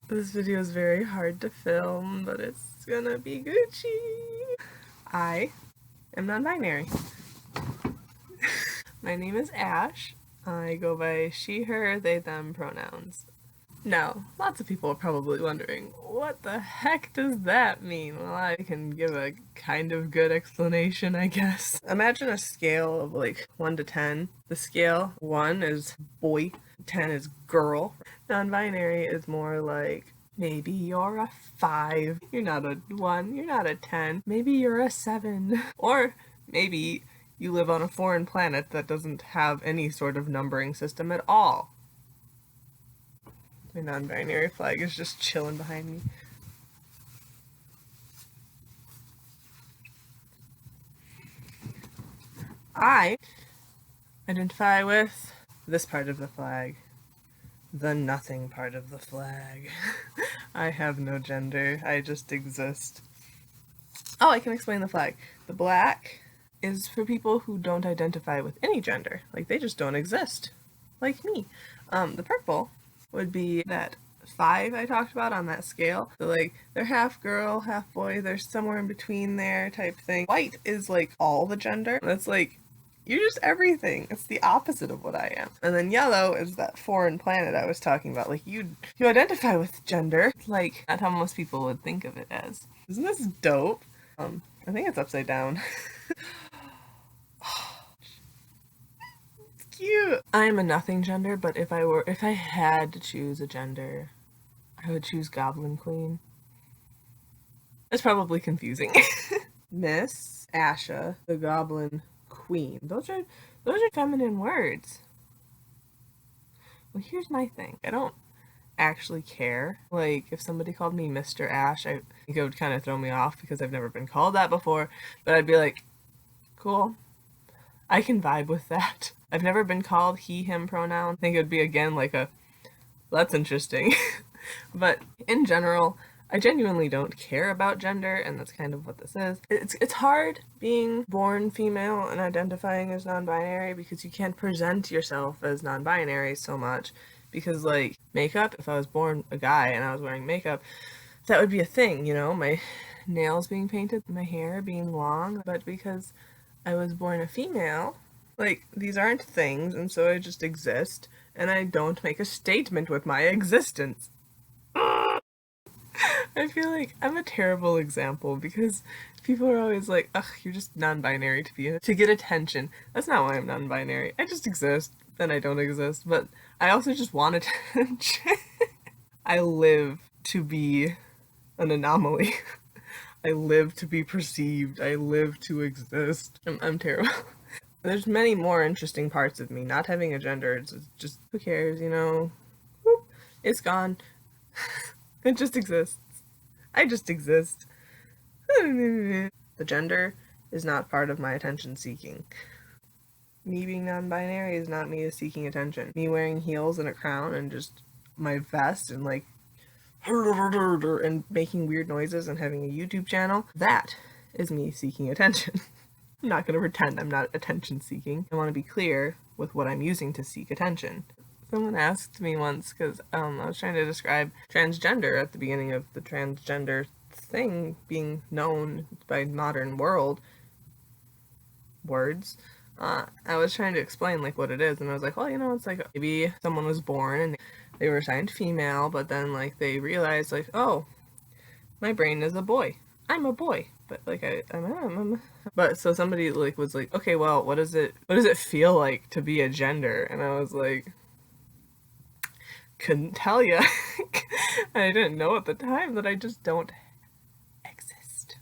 This video is very hard to film, but it's gonna be Gucci. I am non-binary. My name is Ash. I go by she, her, they, them pronouns. Now, lots of people are probably wondering, what the heck does that mean? Well, I can give a kind of good explanation, I guess. Imagine a scale of like 1 to 10. The scale 1 is boy, 10 is girl. Non-binary is more like maybe you're a 5, you're not a 1, you're not a 10, maybe you're a 7. Or maybe you live on a foreign planet that doesn't have any sort of numbering system at all. My non-binary flag is just chilling behind me. I identify with this part of the flag. The nothing part of the flag. I have no gender. I just exist. Oh, I can explain the flag. The black is for people who don't identify with any gender. Like, they just don't exist. Like me. The purple would be that 5 I talked about on that scale. So, like, they're half girl, half boy, they're somewhere in between there type thing. White is, like, all the gender. That's, like, you're just everything. It's the opposite of what I am. And then yellow is that foreign planet I was talking about. Like, you identify with gender. Like, that's how most people would think of it as. Isn't this dope? I think it's upside down. It's cute. I'm a nothing gender, but if I had to choose a gender, I would choose Goblin Queen. It's probably confusing. Miss Asha, the Goblin Queen. Those are feminine words. Well, here's my thing. I don't actually care. Like, if somebody called me Mr. Ash, I think it would kind of throw me off because I've never been called that before, but I'd be like, cool. I can vibe with that. I've never been called he, him pronoun. I think it would be, again, like that's interesting. But in general, I genuinely don't care about gender, and that's kind of what this is. It's hard being born female and identifying as non-binary because you can't present yourself as non-binary so much. Because, like, makeup, if I was born a guy and I was wearing makeup, that would be a thing, you know? My nails being painted, my hair being long. But because I was born a female, like, these aren't things, and so I just exist, and I don't make a statement with my existence. I feel like I'm a terrible example because people are always like, ugh, you're just non-binary to get attention. That's not why I'm non-binary. I just exist, then I don't exist, but I also just want attention. I live to be an anomaly. I live to be perceived. I live to exist. I'm terrible. There's many more interesting parts of me. Not having a gender, it's just, who cares, you know? Whoop, it's gone. It just exists. I just exist. The gender is not part of my attention seeking. Me being non-binary is not me seeking attention. Me wearing heels and a crown and just my vest and like and making weird noises and having a YouTube channel, that is me seeking attention. I'm not gonna pretend I'm not attention seeking. I want to be clear with what I'm using to seek attention. Someone asked me once, because I was trying to describe transgender at the beginning of the transgender thing being known by modern world words. I was trying to explain like what it is, and I was like, well, you know, it's like maybe someone was born and they were assigned female, but then like they realized like, oh, my brain is a boy. I'm a boy, but like I'm but so somebody like was like, okay, well, what does it feel like to be a gender? And I was like, couldn't tell you. I didn't know at the time that I just don't exist.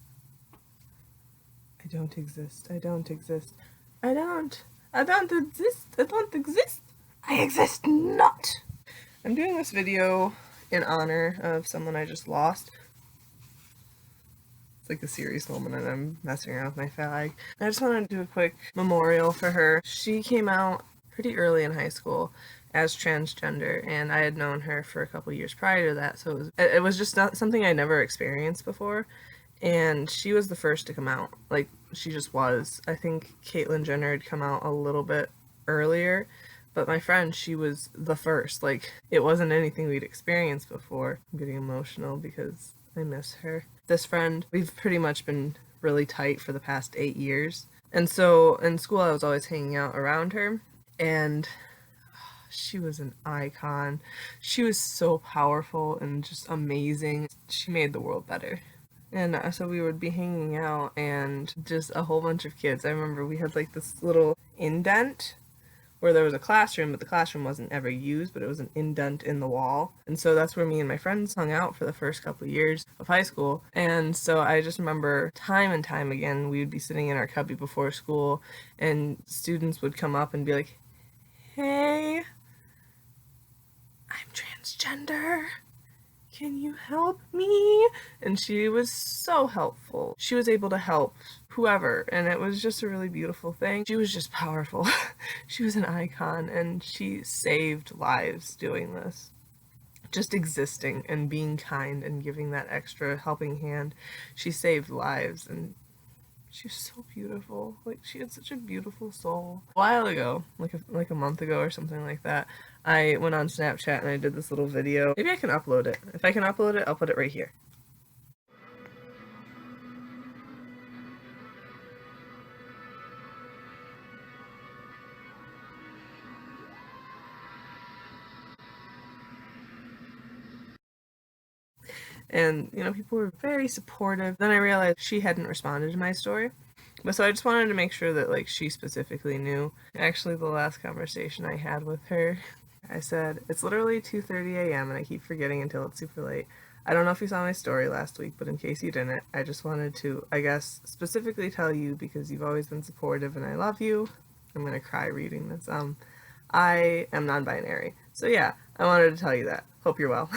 I don't exist. I don't exist. I don't exist. I don't exist. I exist not. I'm doing this video in honor of someone I just lost. It's like a serious moment and I'm messing around with my flag. I just want to do a quick memorial for her. She came out pretty early in high school as transgender, and I had known her for a couple years prior to that, so it was just not something I never experienced before, and she was the first to come out. Like, she just was. I think Caitlyn Jenner had come out a little bit earlier, But my friend, she was the first. Like, it wasn't anything we'd experienced before. I'm getting emotional because I miss her. This friend, we've pretty much been really tight for the past 8 years. And so in school, I was always hanging out around her. And she was an icon. She was so powerful and just amazing. She made the world better. And so we would be hanging out and just a whole bunch of kids. I remember we had like this little indent where there was a classroom, but the classroom wasn't ever used, but it was an indent in the wall. And so that's where me and my friends hung out for the first couple of years of high school. And so I just remember time and time again, we would be sitting in our cubby before school and students would come up and be like, "Hey, I'm transgender. Can you help me?" And she was so helpful. She was able to help whoever, and it was just a really beautiful thing. She was just powerful. She was an icon, and she saved lives doing this. Just existing and being kind and giving that extra helping hand. She saved lives, and she was so beautiful. Like, she had such a beautiful soul. A while ago, like a month ago or something like that, I went on Snapchat and I did this little video. Maybe I can upload it. If I can upload it, I'll put it right here. And, you know, people were very supportive. Then I realized she hadn't responded to my story. But so I just wanted to make sure that, like, she specifically knew. Actually, the last conversation I had with her, I said, "It's literally 2:30 a.m. and I keep forgetting until it's super late. I don't know if you saw my story last week, but in case you didn't, I just wanted to, I guess, specifically tell you because you've always been supportive and I love you." I'm gonna cry reading this. I am non-binary. So yeah, I wanted to tell you that. Hope you're well.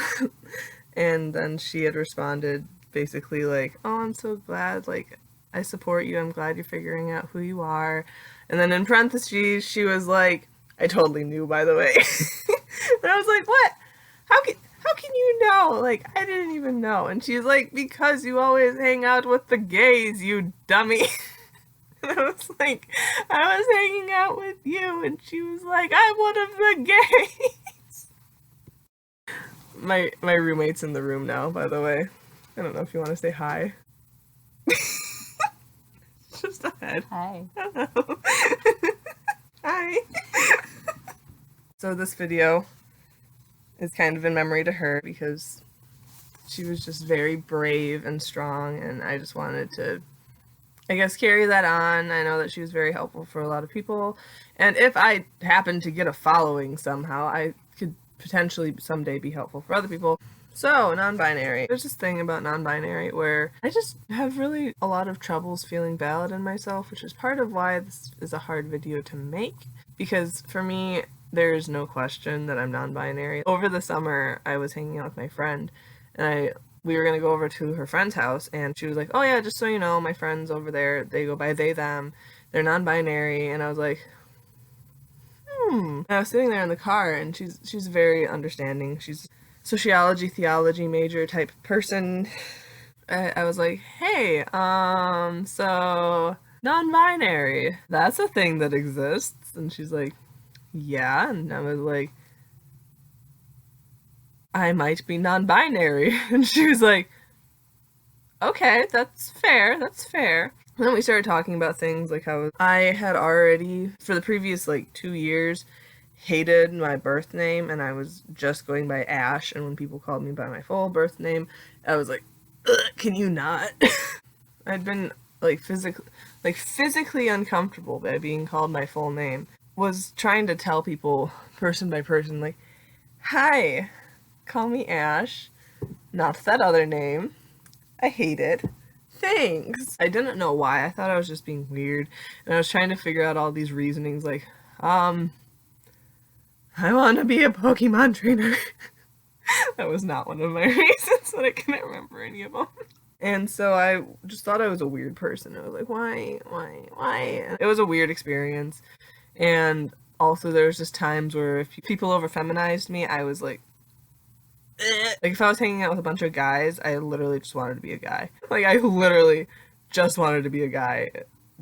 And then she had responded basically like, "Oh, I'm so glad, like, I support you. I'm glad you're figuring out who you are." And then in parentheses, she was like, "I totally knew, by the way." And I was like, "What? How can you know? Like, I didn't even know." And she's like, "Because you always hang out with the gays, you dummy." And I was like, "I was hanging out with you." And she was like, "I'm one of the gays." My roommate's in the room now, by the way. I don't know if you want to say hi. Just a head. Hi. Hello. Hi. So this video is kind of in memory to her because she was just very brave and strong, and I just wanted to, I guess, carry that on. I know that she was very helpful for a lot of people, and if I happen to get a following somehow, I could potentially someday be helpful for other people. So, non-binary. There's this thing about non-binary where I just have really a lot of troubles feeling valid in myself, which is part of why this is a hard video to make, because for me, there's no question that I'm non-binary. Over the summer, I was hanging out with my friend, and we were gonna go over to her friend's house, and she was like, "Oh yeah, just so you know, my friends over there, they go by they, them, they're non-binary," and I was like, And I was sitting there in the car, and she's very understanding. She's sociology, theology major type person. I was like, "Hey, so non-binary, that's a thing that exists." And she's like, "Yeah," and I was like, "I might be non-binary." And she was like, "Okay, that's fair, that's fair." And then we started talking about things like how I had already, for the previous like 2 years, hated my birth name, and I was just going by Ash, and when people called me by my full birth name, I was like, "Ugh, can you not?" I'd been like physically uncomfortable by being called my full name. Was trying to tell people person by person, like, "Hi, call me Ash, not that other name. I hate it. Thanks." I didn't know why. I thought I was just being weird, and I was trying to figure out all these reasonings, like, I want to be a Pokemon trainer. That was not one of my reasons, but I couldn't remember any of them. And so I just thought I was a weird person. I was like, why? It was a weird experience. And also there was just times where if people over feminized me, I was like, eh. Like if I was hanging out with a bunch of guys, I literally just wanted to be a guy. Like I literally just wanted to be a guy.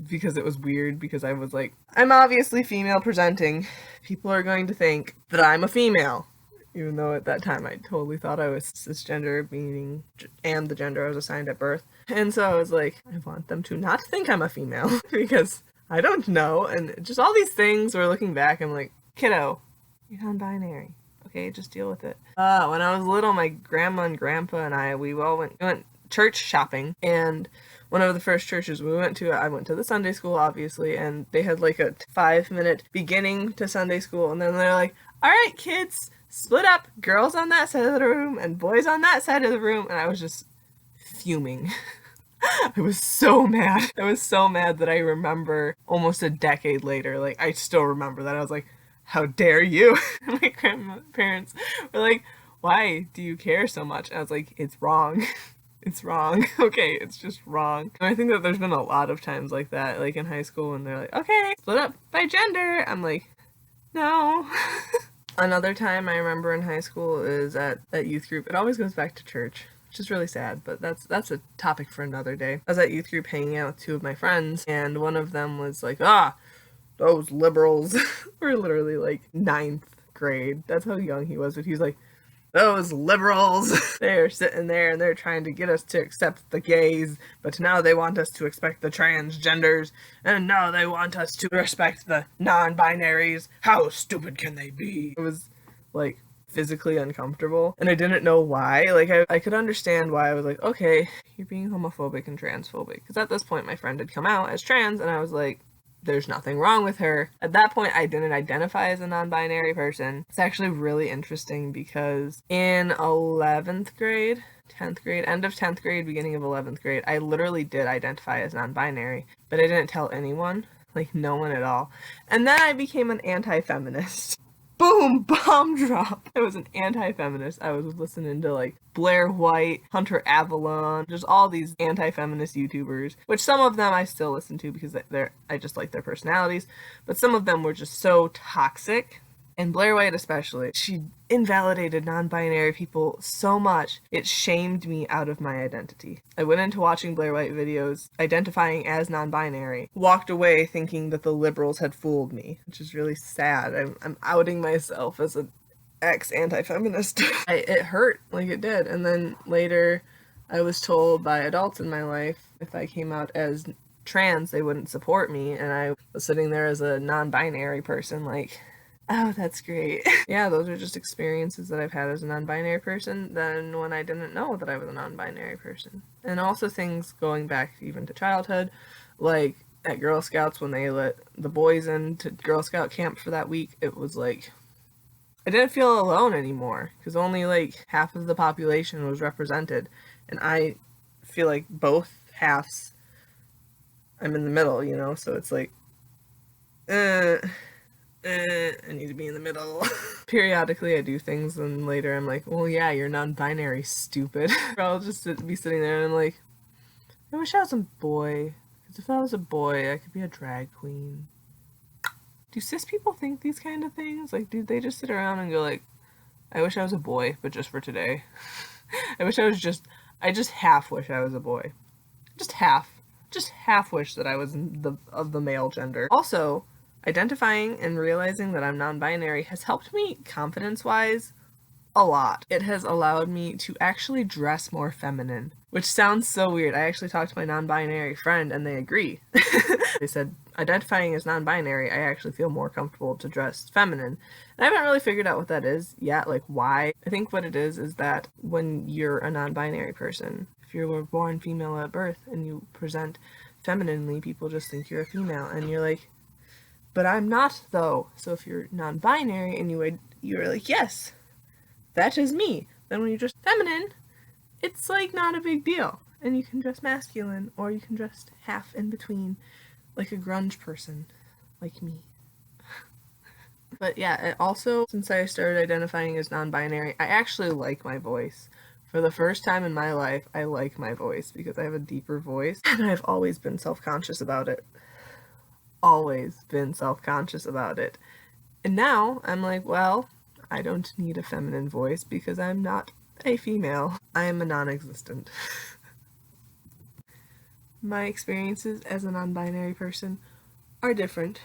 because it was weird, because I was like, I'm obviously female presenting. People are going to think that I'm a female. Even though at that time I totally thought I was cisgender, meaning and the gender I was assigned at birth. And so I was like, I want them to not think I'm a female because I don't know. And just all these things were looking back, I'm like, kiddo, you're non-binary. Okay, just deal with it. When I was little, my grandma and grandpa and I, we went church shopping, and one of the first churches we went to, I went to the Sunday school, obviously, and they had like a 5-minute beginning to Sunday school, and then they're like, all right, kids, split up, girls on that side of the room and boys on that side of the room, and I was just fuming. I was so mad. I was so mad that I remember almost a decade later, like, I still remember that. I was like, how dare you? My grandparents were like, why do you care so much? And I was like, it's wrong. It's wrong. Okay, it's just wrong. And I think that there's been a lot of times like that, like in high school, when they're like, okay, split up by gender. I'm like, no. Another time I remember in high school is at youth group. It always goes back to church, which is really sad, but that's a topic for another day. I was at youth group hanging out with two of my friends, and one of them was like, those liberals. We're literally like 9th grade. That's how young he was, but he was like, those liberals, they're sitting there and they're trying to get us to accept the gays, but now they want us to expect the transgenders, and now they want us to respect the non-binaries. How stupid can they be? It was, like, physically uncomfortable, and I didn't know why. Like, I could understand why. I was like, okay, you're being homophobic and transphobic, because at this point my friend had come out as trans, and I was like, there's nothing wrong with her. At that point, I didn't identify as a non-binary person. It's actually really interesting because in 11th grade, 10th grade, end of 10th grade, beginning of 11th grade, I literally did identify as non-binary, but I didn't tell anyone, like no one at all. And then I became an anti-feminist. Boom! Bomb drop! I was an anti-feminist. I was listening to, like, Blair White, Hunter Avalon, just all these anti-feminist YouTubers, which some of them I still listen to because I just like their personalities, but some of them were just so toxic. And Blair White especially, she invalidated non-binary people so much, it shamed me out of my identity. I went into watching Blair White videos, identifying as non-binary, walked away thinking that the liberals had fooled me, which is really sad. I'm outing myself as an ex-anti-feminist. It hurt, like it did, and then later I was told by adults in my life if I came out as trans, they wouldn't support me, and I was sitting there as a non-binary person, like, oh, that's great. Yeah, those are just experiences that I've had as a non-binary person than when I didn't know that I was a non-binary person. And also things going back even to childhood, like at Girl Scouts when they let the boys into Girl Scout camp for that week, it was like, I didn't feel alone anymore, because only like half of the population was represented, and I feel like both halves, I'm in the middle, you know, so it's like, I need to be in the middle. Periodically I do things and later I'm like, well, yeah, you're non-binary, stupid. Or I'll just be sitting there and I'm like, I wish I was a boy, because if I was a boy, I could be a drag queen. Do cis people think these kind of things? Like, do they just sit around and go like, I wish I was a boy, but just for today. I just half wish I was a boy. Just half wish that I was of the male gender. Also, identifying and realizing that I'm non-binary has helped me confidence-wise a lot. It has allowed me to actually dress more feminine, which sounds so weird. I actually talked to my non-binary friend and they agree. They said, identifying as non-binary, I actually feel more comfortable to dress feminine. And I haven't really figured out what that is yet, like why. I think what it is that when you're a non-binary person, if you were born female at birth and you present femininely, people just think you're a female, and you're like, but I'm not, though. So if you're non-binary and you're like, yes, that is me. Then when you dress feminine, it's like not a big deal. And you can dress masculine, or you can dress half in between, like a grunge person, like me. But yeah, also, since I started identifying as non-binary, I actually like my voice. For the first time in my life, I like my voice because I have a deeper voice, and I've always been self-conscious about it. Always been self-conscious about it. And now I'm like, well, I don't need a feminine voice because I'm not a female. I am a non-existent. My experiences as a non-binary person are different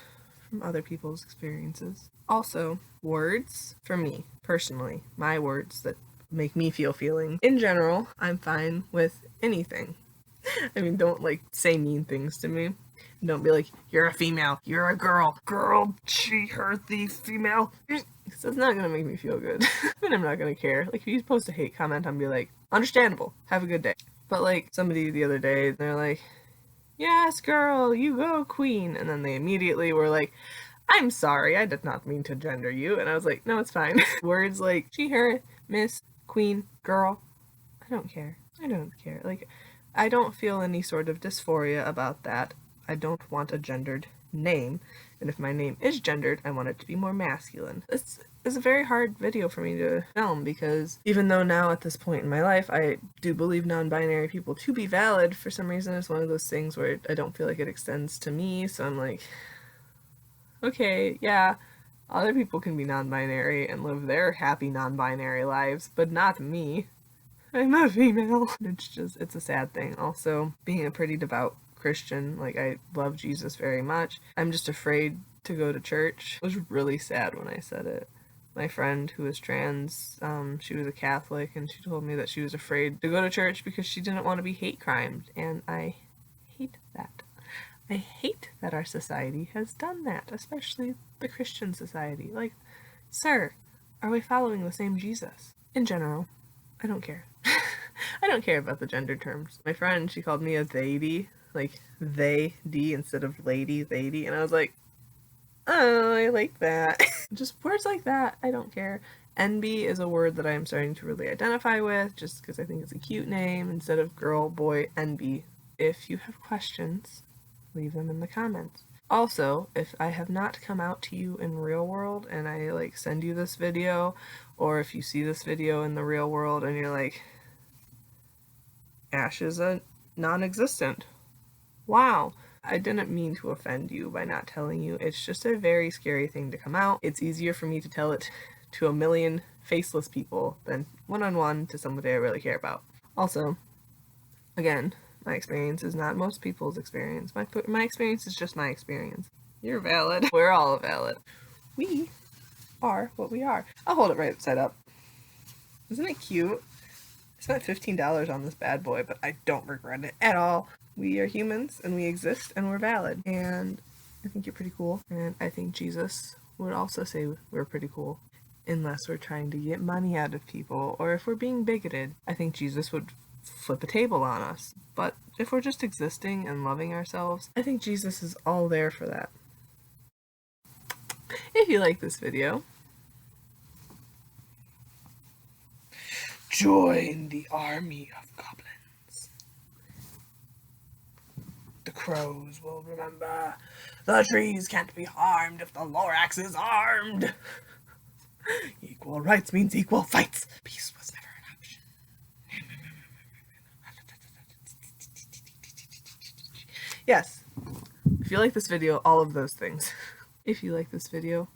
from other people's experiences. Also, words, for me, personally, my words that make me feel feelings. In general, I'm fine with anything. I mean, don't, like, say mean things to me. Don't be like, you're a female, you're a girl, she, her, the female. So it's not gonna make me feel good. And I'm not gonna care. Like, if you post a hate comment, I'm be like, understandable, have a good day. But, like, somebody the other day, they're like, yes, girl, you go, queen. And then they immediately were like, I'm sorry, I did not mean to gender you. And I was like, no, it's fine. Words like she, her, miss, queen, girl, I don't care. I don't care. Like, I don't feel any sort of dysphoria about that. I don't want a gendered name. And if my name is gendered, I want it to be more masculine. This is a very hard video for me to film because even though now at this point in my life I do believe non-binary people to be valid, for some reason it's one of those things where I don't feel like it extends to me, so I'm like, okay, yeah, other people can be non-binary and live their happy non-binary lives, but not me. I'm a female. It's a sad thing. Also, being a pretty devout Christian, like, I love Jesus very much. I'm just afraid to go to church. It was really sad when I said it. My friend who was trans, she was a Catholic, and she told me that she was afraid to go to church because she didn't want to be hate crimed, and I hate that. I hate that our society has done that, especially the Christian society. Like, sir, are we following the same Jesus? In general, I don't care. I don't care about the gender terms. My friend, she called me a they-d, like they-d instead of lady, they-d, and I was like, oh, I like that. Just words like that, I don't care. Enby is a word that I'm starting to really identify with, just because I think it's a cute name instead of girl, boy, enby. If you have questions, leave them in the comments. Also, if I have not come out to you in real world and I like send you this video, or if you see this video in the real world and you're like, Ash is a non-existent. Wow. I didn't mean to offend you by not telling you. It's just a very scary thing to come out. It's easier for me to tell it to a million faceless people than one-on-one to somebody I really care about. Also, again, my experience is not most people's experience. My experience is just my experience. You're valid. We're all valid. We are what we are. I'll hold it right side up. Isn't it cute? I spent $15 on this bad boy, but I don't regret it at all. We are humans, and we exist, and we're valid. And I think you're pretty cool. And I think Jesus would also say we're pretty cool. Unless we're trying to get money out of people, or if we're being bigoted. I think Jesus would flip a table on us. But if we're just existing and loving ourselves, I think Jesus is all there for that. If you like this video, join the army of goblins. The crows will remember. The trees can't be harmed if the Lorax is armed. Equal rights means equal fights. Peace was never an option. Yes. If you like this video, all of those things. If you like this video,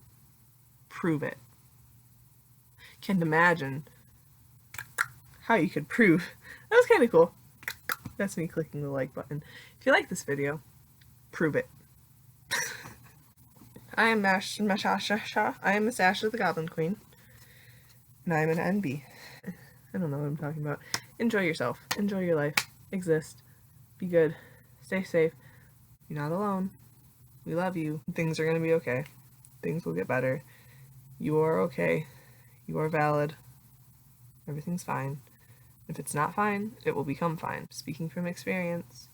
prove it. Can't imagine how you could prove. That was kind of cool. That's me clicking the like button. If you like this video, prove it. I am I am Miss Ashley the Goblin Queen. And I'm an NB. I don't know what I'm talking about. Enjoy yourself. Enjoy your life. Exist. Be good. Stay safe. You're not alone. We love you. Things are gonna be okay. Things will get better. You are okay. You are valid. Everything's fine. If it's not fine, it will become fine. Speaking from experience,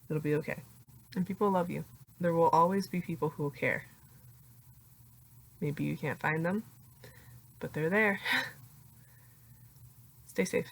it'll be okay. And people love you. There will always be people who will care. Maybe you can't find them, but they're there. Stay safe.